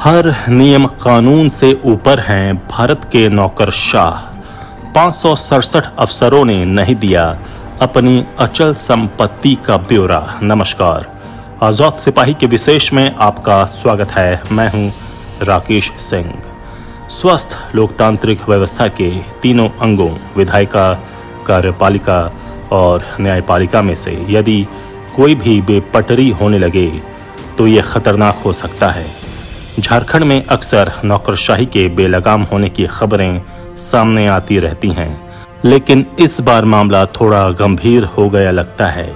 हर नियम कानून से ऊपर हैं भारत के नौकरशाह। 567 अफसरों ने नहीं दिया अपनी अचल संपत्ति का ब्यौरा। नमस्कार, आजाद सिपाही के विशेष में आपका स्वागत है। मैं हूं राकेश सिंह। स्वस्थ लोकतांत्रिक व्यवस्था के तीनों अंगों विधायिका, कार्यपालिका और न्यायपालिका में से यदि कोई भी बेपटरी होने लगे तो ये खतरनाक हो सकता है। झारखंड में अक्सर नौकरशाही के बेलगाम होने की खबरें सामने आती रहती हैं, लेकिन इस बार मामला थोड़ा गंभीर हो गया लगता है।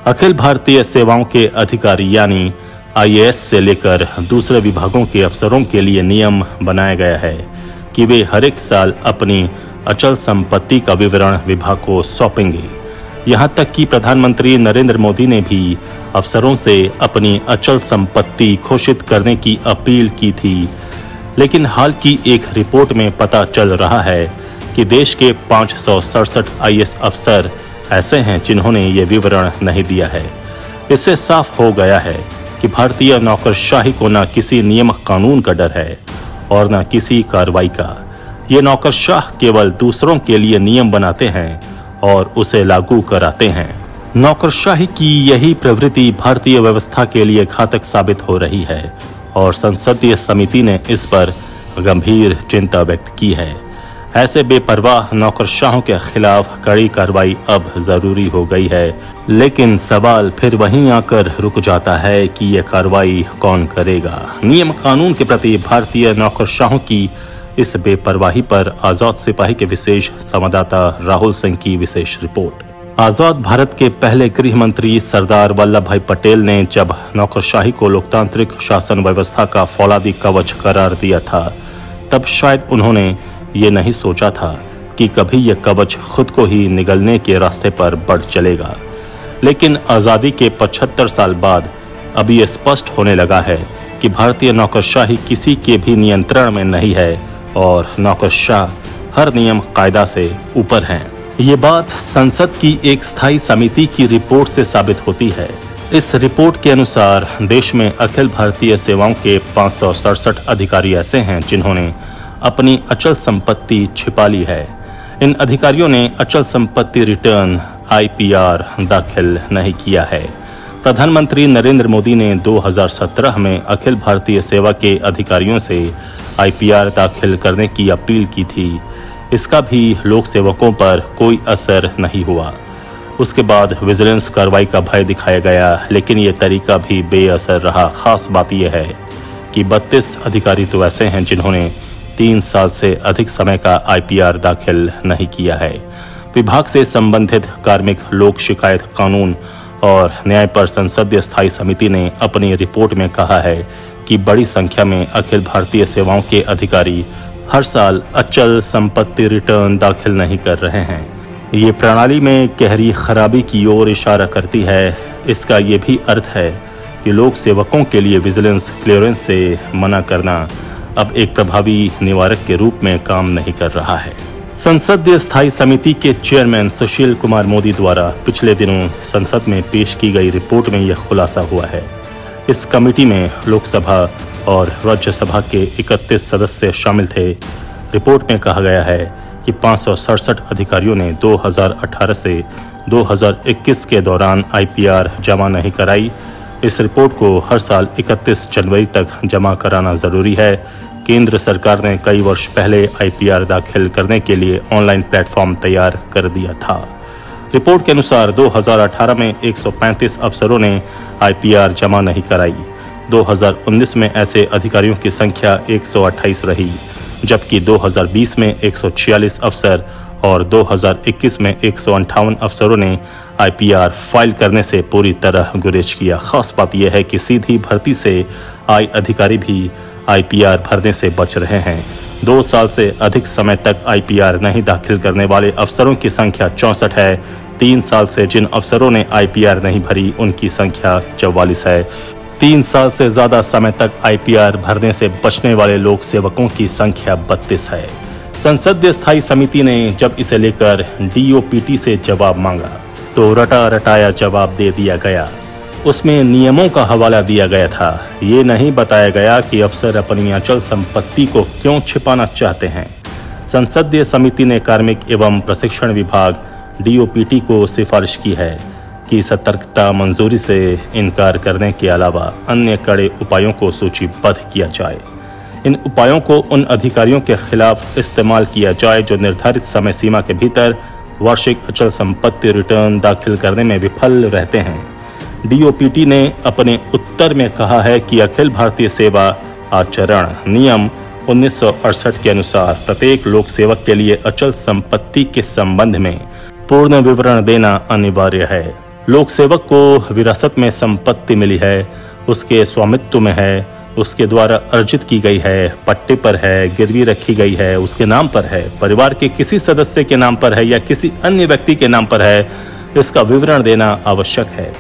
अखिल भारतीय सेवाओं के अधिकारी यानी IAS से लेकर दूसरे विभागों के अफसरों के लिए नियम बनाया गया है कि वे हर एक साल अपनी अचल संपत्ति का विवरण विभाग को सौंपेंगे। यहाँ तक कि प्रधानमंत्री नरेंद्र मोदी ने भी अफसरों से अपनी अचल संपत्ति घोषित करने की अपील की थी, लेकिन हाल की एक रिपोर्ट में पता चल रहा है कि देश के 567 IAS अफसर ऐसे हैं जिन्होंने ये विवरण नहीं दिया है। इससे साफ हो गया है कि भारतीय नौकरशाही को न किसी नियम कानून का डर है और न किसी कार्रवाई का। ये नौकरशाह केवल दूसरों के लिए नियम बनाते हैं और उसे लागू कराते हैं। नौकरशाही की यही प्रवृत्ति भारतीय व्यवस्था के लिए घातक साबित हो रही है और संसदीय समिति ने इस पर गंभीर चिंता व्यक्त की है। ऐसे बेपरवाह नौकरशाहों के खिलाफ कड़ी कार्रवाई अब जरूरी हो गई है, लेकिन सवाल फिर वहीं आकर रुक जाता है कि यह कार्रवाई कौन करेगा। नियम कानून के प्रति भारतीय नौकरशाहों की इस बेपरवाही पर आजाद सिपाही के विशेष संवाददाता राहुल सिंह की विशेष रिपोर्ट। आजाद भारत के पहले गृह मंत्री सरदार वल्लभ भाई पटेल ने जब नौकरशाही को लोकतांत्रिक शासन व्यवस्था का फौलादी कवच करार दिया था, तब शायद उन्होंने ये नहीं सोचा था कि कभी यह कवच खुद को ही निगलने के रास्ते पर बढ़ चलेगा। लेकिन आज़ादी के 75 साल बाद अब ये स्पष्ट होने लगा है कि भारतीय नौकरशाही किसी के भी नियंत्रण में नहीं है और नौकरशाह हर नियम कायदा से ऊपर हैं। ये बात संसद की एक स्थायी समिति की रिपोर्ट से साबित होती है। इस रिपोर्ट के अनुसार देश में अखिल भारतीय सेवाओं के 567 अधिकारी ऐसे हैं जिन्होंने अपनी अचल संपत्ति छिपा ली है। इन अधिकारियों ने अचल संपत्ति रिटर्न IPR दाखिल नहीं किया है। प्रधानमंत्री नरेंद्र मोदी ने 2017 में अखिल भारतीय सेवा के अधिकारियों से IPR दाखिल करने की अपील की थी। इसका भी लोक सेवकों पर कोई असर नहीं हुआ। उसके बाद विजिलेंस कार्रवाई का भय दिखाया गया, लेकिन ये तरीका भी बेअसर रहा। खास बात यह है कि 32 अधिकारी तो ऐसे हैं जिन्होंने 3 साल से अधिक समय का IPR दाखिल नहीं किया है। विभाग से संबंधित कार्मिक लोक शिकायत कानून और न्याय पर संसदीय स्थायी समिति ने अपनी रिपोर्ट में कहा है कि बड़ी संख्या में अखिल भारतीय सेवाओं के अधिकारी हर साल अचल संपत्ति रिटर्न दाखिल नहीं कर रहे हैं। ये प्रणाली में गहरी खराबी की ओर इशारा करती है। इसका ये भी अर्थ है कि लोक सेवकों के लिए विजिलेंस क्लियरेंस से मना करना अब एक प्रभावी निवारक के रूप में काम नहीं कर रहा है। संसदीय स्थायी समिति के चेयरमैन सुशील कुमार मोदी द्वारा पिछले दिनों संसद में पेश की गई रिपोर्ट में यह खुलासा हुआ है। इस कमेटी में लोकसभा और राज्यसभा के 31 सदस्य शामिल थे। रिपोर्ट में कहा गया है कि 567 अधिकारियों ने 2018 से 2021 के दौरान IPR जमा नहीं कराई। इस रिपोर्ट को हर साल 31 जनवरी तक जमा कराना जरूरी है। केंद्र सरकार ने कई वर्ष पहले IPR दाखिल करने के लिए ऑनलाइन प्लेटफॉर्म तैयार कर दिया था। रिपोर्ट के अनुसार 2018 में 135 अफसरों ने IPR जमा नहीं कराई। 2019 में ऐसे अधिकारियों की संख्या 128 रही, जबकि 2020 में 146 अफसर और 2021 में 158 अफसरों ने IPR फाइल करने से पूरी तरह गुरेज किया। खास बात यह है कि सीधी भर्ती से आए अधिकारी भी IPR भरने से बच रहे हैं। 2 साल से अधिक समय तक IPR नहीं दाखिल करने वाले अफसरों की संख्या 64 है। 3 साल से जिन अफसरों ने IPR नहीं भरी उनकी संख्या 44 है। 3 साल से ज्यादा समय तक IPR भरने से बचने वाले लोक सेवकों की संख्या 32 है। संसदीय स्थायी समिति ने जब इसे लेकर DOPT से जवाब मांगा तो रटा रटाया जवाब दे दिया गया। उसमें नियमों का हवाला दिया गया था। ये नहीं बताया गया कि अफसर अपनी अचल संपत्ति को क्यों छिपाना चाहते हैं। संसदीय समिति ने कार्मिक एवं प्रशिक्षण विभाग DOPT को सिफारिश की है कि सतर्कता मंजूरी से इनकार करने के अलावा अन्य कड़े उपायों को सूचीबद्ध किया जाए। इन उपायों को उन अधिकारियों के खिलाफ इस्तेमाल किया जाए जो निर्धारित समय सीमा के भीतर वार्षिक अचल संपत्ति रिटर्न दाखिल करने में विफल रहते हैं। DOPT ने अपने उत्तर में कहा है कि अखिल भारतीय सेवा आचरण नियम 1968 के अनुसार प्रत्येक लोक सेवक के लिए अचल संपत्ति के संबंध में पूर्ण विवरण देना अनिवार्य है। लोक सेवक को विरासत में संपत्ति मिली है, उसके स्वामित्व में है, उसके द्वारा अर्जित की गई है, पट्टे पर है, गिरवी रखी गई है, उसके नाम पर है, परिवार के किसी सदस्य के नाम पर है या किसी अन्य व्यक्ति के नाम पर है, इसका विवरण देना आवश्यक है।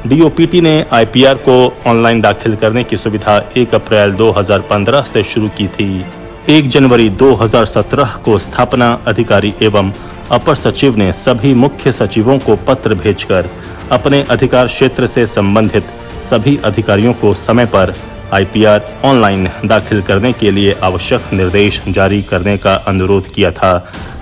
DOPT ने IPR को ऑनलाइन दाखिल करने की सुविधा 1 अप्रैल 2015 से शुरू की थी। 1 जनवरी 2017 को स्थापना अधिकारी एवं अपर सचिव ने सभी मुख्य सचिवों को पत्र भेजकर अपने अधिकार क्षेत्र से संबंधित सभी अधिकारियों को समय पर IPR ऑनलाइन दाखिल करने के लिए आवश्यक निर्देश जारी करने का अनुरोध किया था।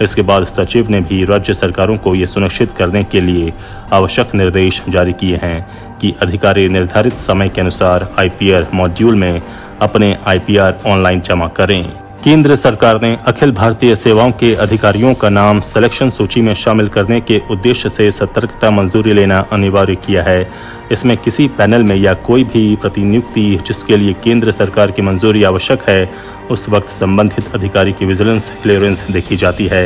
इसके बाद सचिव ने भी राज्य सरकारों को ये सुनिश्चित करने के लिए आवश्यक निर्देश जारी किए हैं कि अधिकारी निर्धारित समय के अनुसार IPR मॉड्यूल में अपने IPR ऑनलाइन जमा करें। केंद्र सरकार ने अखिल भारतीय सेवाओं के अधिकारियों का नाम सिलेक्शन सूची में शामिल करने के उद्देश्य से सतर्कता मंजूरी लेना अनिवार्य किया है। इसमें किसी पैनल में या कोई भी प्रतिनियुक्ति जिसके लिए केंद्र सरकार की मंजूरी आवश्यक है, उस वक्त संबंधित अधिकारी की विजिलेंस क्लियरेंस देखी जाती है।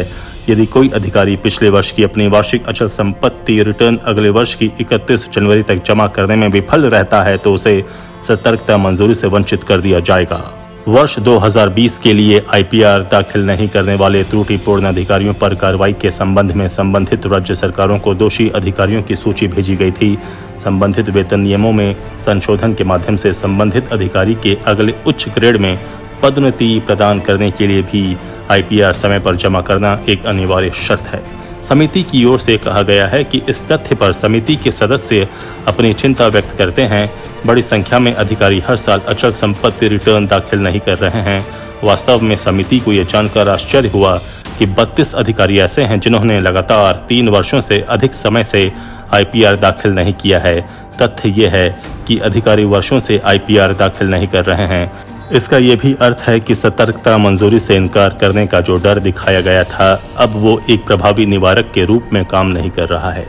यदि कोई अधिकारी पिछले वर्ष की अपनी वार्षिक अचल संपत्ति रिटर्न अगले वर्ष की 31 जनवरी तक जमा करने में विफल रहता है तो उसे सतर्कता मंजूरी से वंचित कर दिया जाएगा। वर्ष 2020 के लिए IPR दाखिल नहीं करने वाले त्रुटिपूर्ण अधिकारियों पर कार्रवाई के संबंध में संबंधित राज्य सरकारों को दोषी अधिकारियों की सूची भेजी गई थी। संबंधित वेतन नियमों में संशोधन के माध्यम से संबंधित अधिकारी के अगले उच्च ग्रेड में पदोन्नति प्रदान करने के लिए भी IPR समय पर जमा करना एक अनिवार्य शर्त है। समिति की ओर से कहा गया है कि इस तथ्य पर समिति के सदस्य अपनी चिंता व्यक्त करते हैं। बड़ी संख्या में अधिकारी हर साल अचल संपत्ति रिटर्न दाखिल नहीं कर रहे हैं। वास्तव में समिति को यह जानकर आश्चर्य हुआ कि 32 अधिकारी ऐसे हैं जिन्होंने लगातार 3 वर्षों से अधिक समय से IPR दाखिल नहीं किया है। तथ्य यह है कि अधिकारी वर्षों से IPR दाखिल नहीं कर रहे हैं। इसका ये भी अर्थ है कि सतर्कता मंजूरी से इनकार करने का जो डर दिखाया गया था, अब वो एक प्रभावी निवारक के रूप में काम नहीं कर रहा है।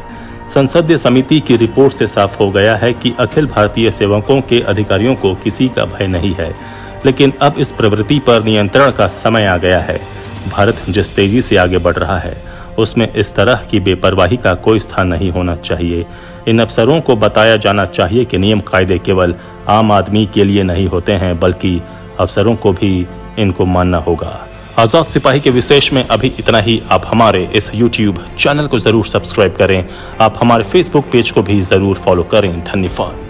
संसदीय समिति की रिपोर्ट से साफ हो गया है कि अखिल भारतीय सेवकों के अधिकारियों को किसी का भय नहीं है, लेकिन अब इस प्रवृत्ति पर नियंत्रण का समय आ गया है। भारत जिस तेजी से आगे बढ़ रहा है उसमें इस तरह की बेपरवाही का कोई स्थान नहीं होना चाहिए। इन अफसरों को बताया जाना चाहिए कि नियम कायदे केवल आम आदमी के लिए नहीं होते हैं, बल्कि अफसरों को भी इनको मानना होगा। आज़ाद सिपाही के विशेष में अभी इतना ही। आप हमारे इस YouTube चैनल को ज़रूर सब्सक्राइब करें। आप हमारे Facebook पेज को भी ज़रूर फॉलो करें। धन्यवाद।